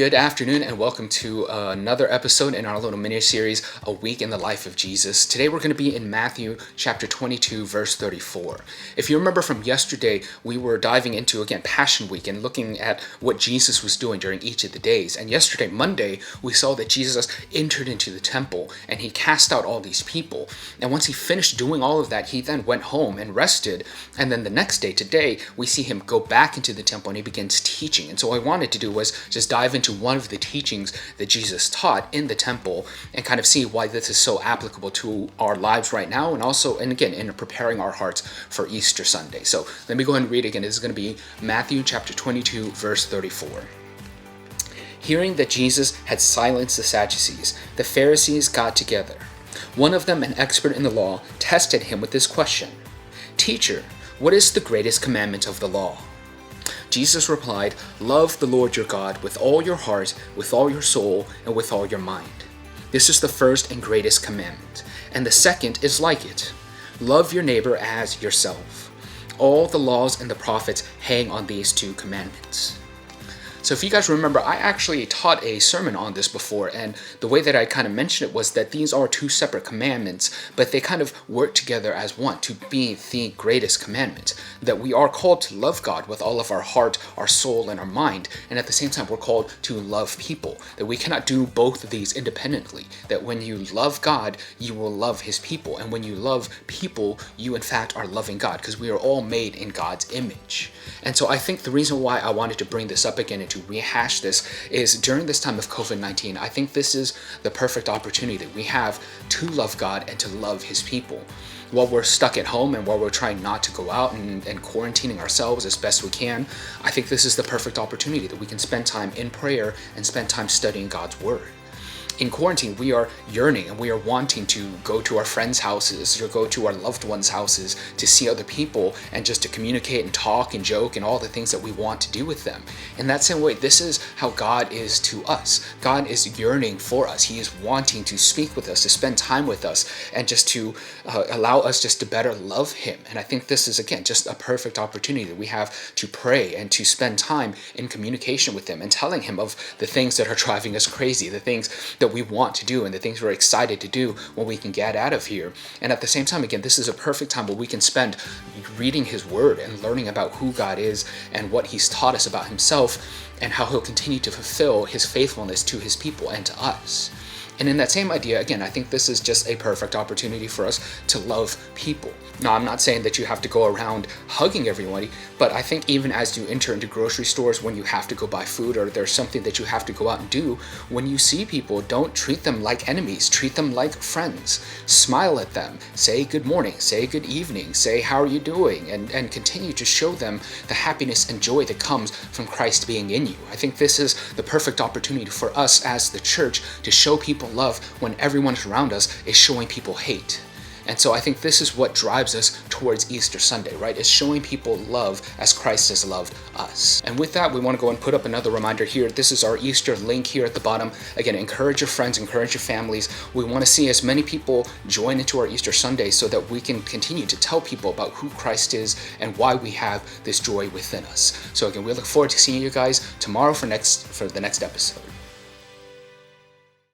Good afternoon and welcome to another episode in our little mini series, A Week in the Life of Jesus. Today we're going to be in Matthew chapter 22, verse 34. If you remember from yesterday, we were diving into, again, Passion Week and looking at what Jesus was doing during each of the days. And yesterday, Monday, we saw that Jesus entered into the temple and he cast out all these people. And once he finished doing all of that, he then went home and rested. And then the next day, today, we see him go back into the temple and he begins teaching. And so what I wanted to do was just dive into one of the teachings that Jesus taught in the temple and kind of see why this is so applicable to our lives right now, and also, and again, in preparing our hearts for Easter Sunday. So let me go ahead and read again. This is going to be Matthew chapter 22, verse 34. Hearing that Jesus had silenced the Sadducees, the Pharisees got together. One of them, an expert in the law, tested him with this question: "Teacher, what is the greatest commandment of the law?" Jesus replied, "Love the Lord your God with all your heart, with all your soul, and with all your mind. This is the first and greatest commandment. And the second is like it. Love your neighbor as yourself. All the laws and the prophets hang on these two commandments." So if you guys remember, I actually taught a sermon on this before, and the way that I kind of mentioned it was that these are two separate commandments, but they kind of work together as one to be the greatest commandment. That we are called to love God with all of our heart, our soul, and our mind, and at the same time we're called to love people. That we cannot do both of these independently. That when you love God, you will love his people, and when you love people, you in fact are loving God, because we are all made in God's image. And so I think the reason why I wanted to bring this up again and to rehash this is during this time of COVID-19, I think this is the perfect opportunity that we have to love God and to love his people. While we're stuck at home and while we're trying not to go out and quarantining ourselves as best we can, I think this is the perfect opportunity that we can spend time in prayer and spend time studying God's word. In quarantine, we are yearning and we are wanting to go to our friends' houses or go to our loved ones' houses to see other people and just to communicate and talk and joke and all the things that we want to do with them. In that same way, this is how God is to us. God is yearning for us. He is wanting to speak with us, to spend time with us, and just to allow us just to better love him. And I think this is, again, just a perfect opportunity that we have to pray and to spend time in communication with him and telling him of the things that are driving us crazy, the things that we want to do and the things we're excited to do when we can get out of here. And at the same time, again, this is a perfect time where we can spend reading his word and learning about who God is and what he's taught us about himself and how he'll continue to fulfill his faithfulness to his people and to us. And in that same idea, again, I think this is just a perfect opportunity for us to love people. Now, I'm not saying that you have to go around hugging everybody, but I think even as you enter into grocery stores when you have to go buy food or there's something that you have to go out and do, when you see people, don't treat them like enemies, treat them like friends. Smile at them, say good morning, say good evening, say how are you doing, and continue to show them the happiness and joy that comes from Christ being in you. I think this is the perfect opportunity for us as the church to show people love when everyone around us is showing people hate. And so I think this is what drives us towards Easter Sunday, right? Is showing people love as Christ has loved us. And with that, we want to go and put up another reminder here. This is our Easter link here at the bottom. Again, encourage your friends, encourage your families. We want to see as many people join into our Easter Sunday so that we can continue to tell people about who Christ is and why we have this joy within us. So again, we look forward to seeing you guys tomorrow for the next episode.